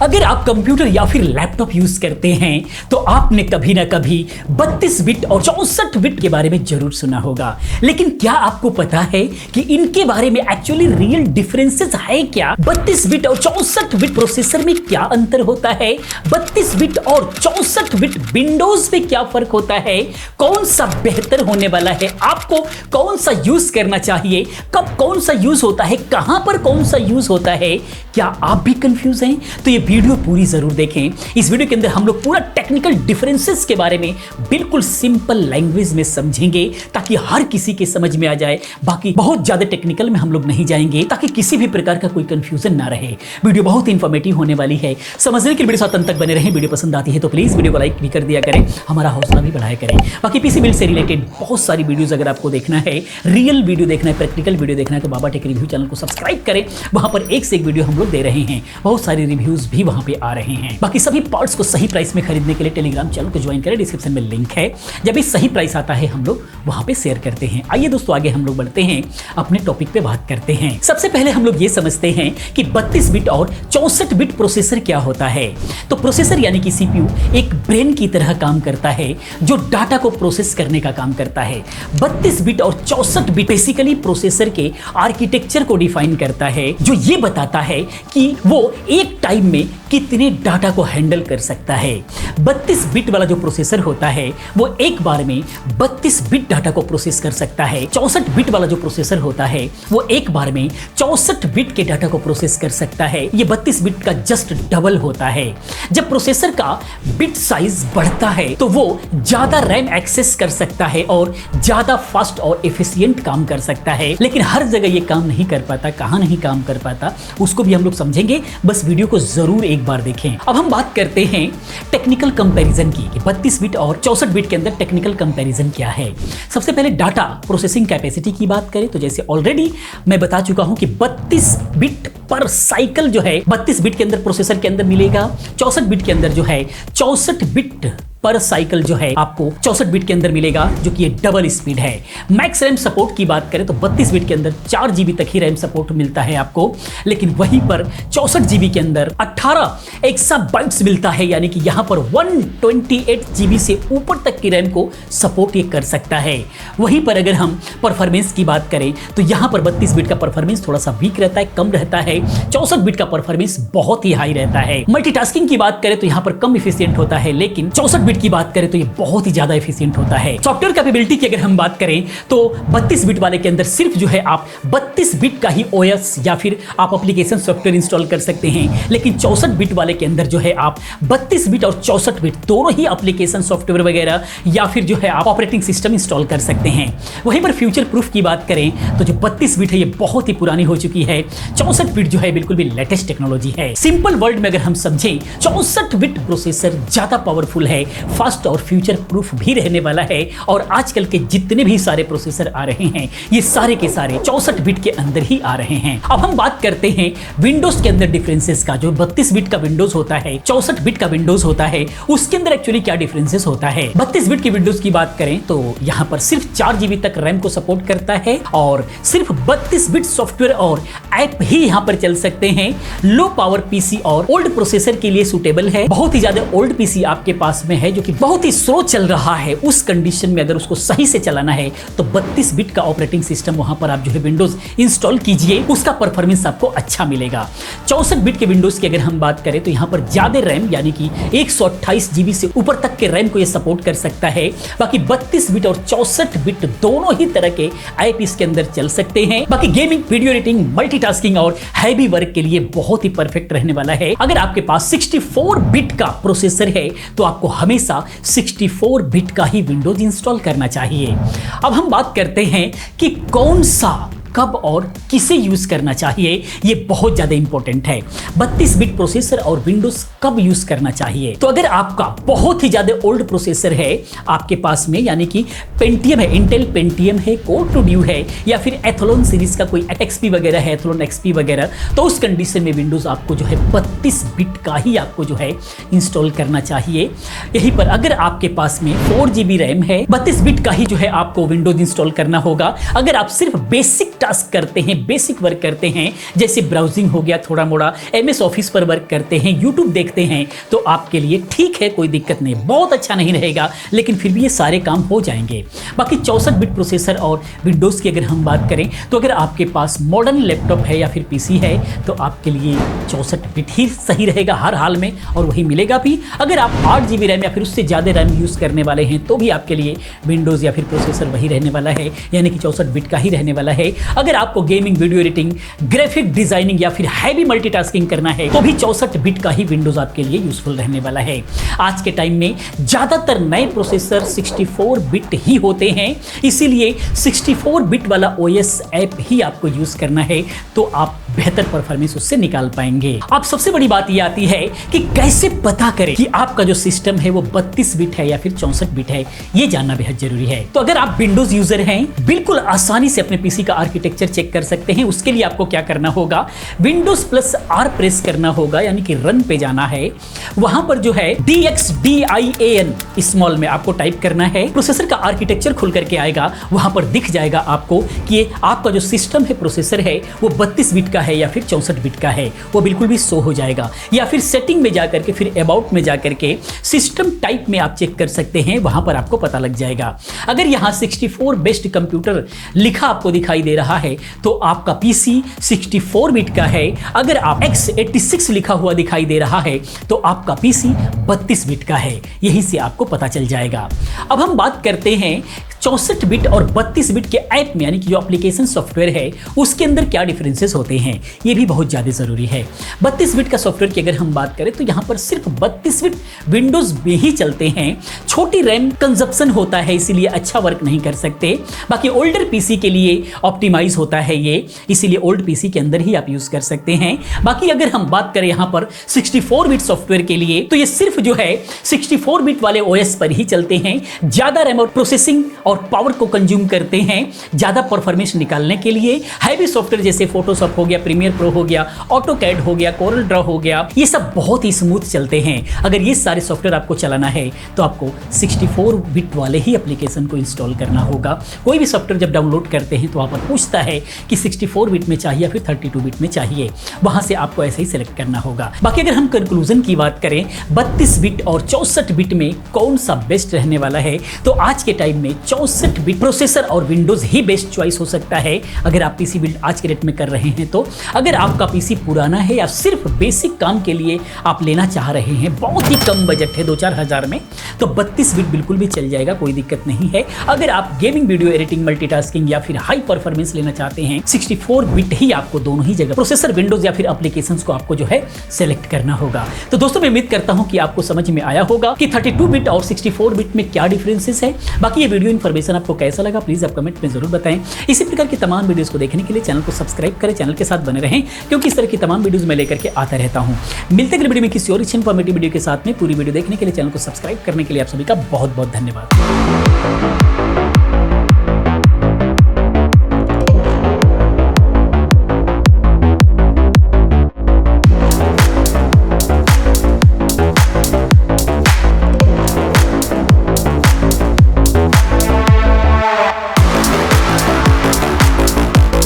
अगर आप कंप्यूटर या फिर लैपटॉप यूज करते हैं तो आपने कभी ना कभी 32 बिट और 64 बिट के बारे में जरूर सुना होगा, लेकिन क्या आपको पता है कि इनके बारे में एक्चुअली रियल डिफरेंसेस है क्या? 32 बिट और 64 बिट प्रोसेसर में क्या अंतर होता है? 32 बिट और 64 बिट विंडोज में क्या फर्क होता है? कौन सा बेहतर होने वाला है? आपको कौन सा यूज करना चाहिए? कब कौन सा यूज होता है? कहां पर कौन सा यूज होता है? क्या आप भी कंफ्यूज हैं? तो ये वीडियो पूरी जरूर देखें। इस वीडियो के अंदर हम लोग पूरा टेक्निकल डिफरेंसेस के बारे में बिल्कुल सिंपल लैंग्वेज में समझेंगे ताकि हर किसी के समझ में आ जाए। बाकी बहुत ज्यादा टेक्निकल में हम लोग नहीं जाएंगे ताकि किसी भी प्रकार का कोई कंफ्यूजन ना रहे। वीडियो बहुत इंफॉर्मेटिव होने वाली है, समझने के लिए वीडियो साथ अंत तक बने रहें। वीडियो पसंद आती है तो प्लीज वीडियो को लाइक भी कर दिया करें, हमारा हौसला भी बढ़ाया करें। बाकी पीसी बिल्ड से रिलेटेड बहुत सारी वीडियोस अगर आपको देखना है, रियल वीडियो देखना है, प्रैक्टिकल वीडियो देखना है तो बाबा टेक रिव्यू चैनल को सब्सक्राइब करें। वहां पर एक से एक वीडियो हम लोग दे रहे हैं, बहुत सारे रिव्यूज भी वहां पे आ रहे हैं। बाकी सभी पार्ट्स को सही प्राइस में खरीदने के लिए टेलीग्राम चैनल को ज्वाइन करें, डिस्क्रिप्शन में लिंक है। जब भी सही प्राइस आता है हम लोग वहां पे शेयर करते हैं। आइए दोस्तों आगे हम लोग बढ़ते हैं, अपने टॉपिक पे बात करते हैं। सबसे पहले हम लोग ये समझते हैं कि 32 बिट और 64 बिट प्रोसेसर क्या होता है। तो प्रोसेसर यानी कि सीपीयू एक ब्रेन की तरह काम करता है जो डाटा को प्रोसेस करने का काम करता है। 32 बिट और 64 बिट बेसिकली प्रोसेसर के आर्किटेक्चर को डिफाइन करता है, जो ये बताता है कि वो एक टाइम में कितने डाटा को हैंडल कर सकता है। 32 बिट वाला जो प्रोसेसर होता है वो एक बार में 32 बिट डाटा को प्रोसेस कर सकता है। 64 बिट वाला जो प्रोसेसर होता है वो एक बार में 64 बिट के डाटा को प्रोसेस कर सकता है। ये 32 बिट का जस्ट डबल होता है। जब प्रोसेसर का बिट साइज बढ़ता है तो वो ज्यादा रैम एक्सेस कर सकता है और ज्यादा फास्ट और एफिशिएंट काम कर सकता है, लेकिन हर जगह ये काम नहीं कर पाता। कहां नहीं काम कर पाता उसको भी हम लोग समझेंगे, बस वीडियो को जरूर एक बार देखें। अब हम बात करते हैं टेक्निकल कंपैरिजन की कि 32 बिट और 64 बिट के अंदर टेक्निकल कंपैरिजन क्या है। सबसे पहले डाटा प्रोसेसिंग कैपेसिटी की बात करें तो जैसे ऑलरेडी मैं बता चुका हूं कि 32 बिट पर साइकिल जो है 32 बिट के अंदर प्रोसेसर के अंदर मिलेगा, 64 बिट के अंदर जो है 64 बिट पर साइकिल जो है आपको 64 बिट के अंदर मिलेगा, जो कि ये डबल स्पीड है। मैक्स रैम सपोर्ट की बात करें तो 32 बिट के अंदर 4 जीबी तक ही रैम सपोर्ट मिलता है आपको, लेकिन वहीं पर 64 जीबी के अंदर 18 एक्साबाइट्स मिलता है, यानी कि यहां पर 128 जीबी से ऊपर तक की रैम को सपोर्ट ये कर सकता है। वहीं पर अगर हम परफॉर्मेंस की बात करें तो यहां पर 32 बिट का परफॉर्मेंस थोड़ा सा वीक रहता है, कम रहता है। 64 बिट का परफॉर्मेंस बहुत ही हाई रहता है। मल्टीटास्किंग की बात करें तो यहां पर कम एफिशिएंट होता है, लेकिन 64 बिट की बात करें तो ये बहुत ही ज्यादा एफिशिएंट होता है। सॉफ्टवेयर कैपेबिलिटी की अगर हम बात करें तो 32 बिट वाले के अंदर सिर्फ जो है आप 32 बिट का ही ओएस या फिर आप एप्लीकेशन सॉफ्टवेयर इंस्टॉल कर सकते हैं, लेकिन 64 बिट वाले के अंदर जो है आप 32 बिट और 64 बिट दोनों ही एप्लीकेशन सॉफ्टवेयर वगैरह या फिर जो है आप ऑपरेटिंग सिस्टम इंस्टॉल कर सकते हैं। वहीं पर फ्यूचर प्रूफ की बात करें तो जो 32 बिट है ये बहुत ही पुरानी हो चुकी है, 64 बिट जो है बिल्कुल भी लेटेस्ट टेक्नोलॉजी है। सिंपल वर्ड में अगर हम समझें 64 बिट प्रोसेसर ज्यादा पावरफुल है, फास्ट और फ्यूचर प्रूफ भी रहने वाला है, और आजकल के जितने भी सारे प्रोसेसर आ रहे हैं ये सारे के सारे 64 बिट के अंदर ही आ रहे हैं। अब हम बात करते हैं विंडोज के अंदर डिफरेंसेस का। जो 32 बिट का विंडोज होता है, 64 बिट का विंडोज होता है, उसके अंदर एक्चुअली क्या डिफरेंसेस होता है। 32 बिट की विंडोज की बात करें तो यहां पर सिर्फ 4 जीबी तक रैम को सपोर्ट करता है और सिर्फ 32 बिट सॉफ्टवेयर और ऐप ही यहां पर चल सकते हैं। लो पावर पीसी और ओल्ड प्रोसेसर के लिए सुटेबल है। बहुत ही ज्यादा ओल्ड पीसी आपके पास में है जो कि बहुत ही स्लो चल रहा है, उस कंडीशन में अगर उसको सही से चलाना है तो 32 बिट का ऑपरेटिंग सिस्टम वहां पर आप जो है विंडोज इंस्टॉल कीजिए, उसका परफॉर्मेंस आपको अच्छा मिलेगा। 64 बिट के विंडोज की अगर हम बात करें तो यहां पर ज्यादा रैम यानी कि 128 जीबी से ऊपर तक के रैम को यह सपोर्ट कर सकता है। बाकी 32 बिट और 64 बिट दोनों ही तरह के ऐप इसके अंदर चल सकते हैं। बाकी गेमिंग, वीडियो एडिटिंग, मल्टीटास्किंग और हैवी वर्क के लिए बहुत ही परफेक्ट रहने वाला है। अगर आपके पास 64 बिट का प्रोसेसर है तो आपको हमेशा 64 बिट का ही विंडोज इंस्टॉल करना चाहिए। अब हम बात करते हैं कि कौन सा, कब और किसे यूज करना चाहिए, ये बहुत ज्यादा इंपॉर्टेंट है। 32 बिट प्रोसेसर और विंडोज कब यूज करना चाहिए। तो अगर आपका बहुत ही ज्यादा ओल्ड प्रोसेसर है आपके पास में, यानी कि पेंटियम है, इंटेल पेंटियम है, कोर टू ड्यू है, या फिर एथलोन सीरीज का कोई एक्सपी वगैरह है, एथलोन एक्सपी वगैरह, तो उस कंडीशन में विंडोज आपको जो है 32 बिट का ही आपको जो है इंस्टॉल करना चाहिए। यहीं पर अगर आपके पास में 4 GB रैम है, 32 बिट का ही जो है आपको विंडोज इंस्टॉल करना होगा। अगर आप सिर्फ बेसिक टास्क करते हैं, बेसिक वर्क करते हैं, जैसे ब्राउजिंग हो गया, थोड़ा मोड़ा MS ऑफिस पर वर्क करते हैं, यूट्यूब देखते हैं, तो आपके लिए ठीक है, कोई दिक्कत नहीं, बहुत अच्छा नहीं रहेगा, लेकिन फिर भी ये सारे काम हो जाएंगे। बाकी 64 बिट प्रोसेसर और विंडोज़ की अगर हम बात करें तो अगर आपके पास मॉडर्न लैपटॉप है या फिर PC है तो आपके लिए 64 बिट ही सही रहेगा हर हाल में, और वही मिलेगा भी। अगर आप 8 GB रैम या फिर उससे ज़्यादा रैम यूज़ करने वाले हैं तो भी आपके लिए विंडोज़ या फिर प्रोसेसर वही रहने वाला है, यानी कि 64 बिट का ही रहने वाला है। अगर आपको gaming, video editing, graphic designing या फिर हैवी मल्टीटास्किंग करना है तो भी 64 बिट का ही विंडोज़ आपके लिए यूजफुल रहने वाला है। आज के टाइम में ज़्यादातर नए प्रोसेसर 64 बिट ही होते हैं, इसीलिए 64 बिट वाला OS ऐप ही आपको यूज़ करना है तो आप बेहतर परफॉर्मेंस उससे निकाल पाएंगे। अब सबसे बड़ी बात यह आती है कि कैसे पता करें कि आपका जो सिस्टम है वो 32 बिट है या फिर 64 बिट है, ये जानना बेहद जरूरी है। तो अगर आप विंडोज यूजर हैं, बिल्कुल आसानी से अपने पीसी का आर्किटेक्चर चेक कर सकते हैं। उसके लिए आपको क्या करना होगा, Windows+R प्रेस करना होगा, यानी कि रन पे जाना है। वहां पर जो है DXDIAN स्मॉल में आपको टाइप करना है, प्रोसेसर का आर्किटेक्चर खुल करके आएगा, वहां पर दिख जाएगा आपको कि आपका जो सिस्टम है, प्रोसेसर है, वो 32 बिट का है या फिर 64 बिट का है, वो बिल्कुल भी शो हो जाएगा। या फिर सेटिंग में जाकर के फिर अबाउट में जाकर के सिस्टम टाइप में आप चेक कर सकते हैं, वहां पर आपको पता लग जाएगा। अगर यहां 64 बेस्ट कंप्यूटर लिखा आपको दिखाई दे रहा है तो आपका पीसी 64 बिट का है। अगर आप x86 लिखा हुआ दिखाई दे रहा है तो आपका पीसी 32 बिट का है, यहीं से आपको पता चल जाएगा। अब हम बात करते हैं 64 बिट और 32 बिट के ऐप में, यानी कि जो एप्लीकेशन सॉफ्टवेयर है उसके अंदर क्या डिफरेंसेस होते हैं, ये भी बहुत ज़्यादा ज़रूरी है। 32 बिट का सॉफ्टवेयर की अगर हम बात करें तो यहाँ पर सिर्फ 32 बिट विंडोज़ में ही चलते हैं। छोटी रैम कंजप्शन होता है, इसीलिए अच्छा वर्क नहीं कर सकते। बाकी ओल्डर पीसी के लिए ऑप्टिमाइज होता है ये, इसीलिए ओल्ड पीसी के अंदर ही आप यूज़ कर सकते हैं। बाकी अगर हम बात करें यहाँ पर 64 बिट सॉफ्टवेयर के लिए तो ये सिर्फ जो है 64 बिट वाले OS पर ही चलते हैं। ज़्यादा रैम और प्रोसेसिंग और पावर को कंज्यूम करते हैं ज्यादा परफॉर्मेंस निकालने के लिए। हैवी सॉफ्टवेयर जैसे फोटोशॉप हो गया, प्रीमियर प्रो हो गया, ऑटोकैड हो गया, कोरल ड्रॉ हो गया, ये सब बहुत ही स्मूथ चलते हैं। अगर ये सारे सॉफ्टवेयर आपको चलाना है तो आपको 64 बिट वाले ही एप्लीकेशन को इंस्टॉल करना होगा। कोई भी सॉफ्टवेयर जब डाउनलोड करते हैं तो वहाँ पर पूछता है कि 64 बिट में चाहिए या फिर 32 बिट में चाहिए, वहां से आपको ऐसे ही सिलेक्ट करना होगा। बाकी अगर हम कंक्लूजन की बात करें 32 बिट और 64 बिट में कौन सा बेस्ट रहने वाला है, तो आज के टाइम में 64 बिट प्रोसेसर और विंडोज ही बेस्ट चॉइस हो सकता है अगर आप पीसी बिल्ड आज के डेट में कर रहे हैं। तो अगर आपका पीसी पुराना है या सिर्फ बेसिक काम के लिए आप लेना चाह रहे हैं, बहुत ही कम बजट है 2-4 हज़ार में, तो 32 बिट बिल्कुल भी चल जाएगा, कोई दिक्कत नहीं है। अगर आप गेमिंग, वीडियो एडिटिंग, मल्टीटास्किंग या फिर हाई परफॉर्मेंस लेना चाहते हैं, 64 बिट ही आपको दोनों ही जगह प्रोसेसर, विंडोज या फिर एप्लीकेशंस को आपको जो है सेलेक्ट करना होगा। तो दोस्तों मैं उम्मीद करता हूं कि आपको समझ में आया होगा कि 32 बिट और 64 बिट में क्या डिफरेंसेस है। बाकी ये वीडियो इन्फॉर्मेशन आपको कैसा लगा प्लीज आप कमेंट में जरूर बताएं। इसी प्रकार की तमाम वीडियोस को देखने के लिए चैनल को सब्सक्राइब करें, चैनल के साथ बने रहें, क्योंकि इस तरह की तमाम वीडियोस मैं लेकर के आता रहता हूं। मिलते हैं वीडियो में किसी और इन्फॉर्मेटिव वीडियो के साथ में। पूरी वीडियो देखने के लिए, चैनल को सब्सक्राइब करने के लिए आप सभी का बहुत बहुत धन्यवाद।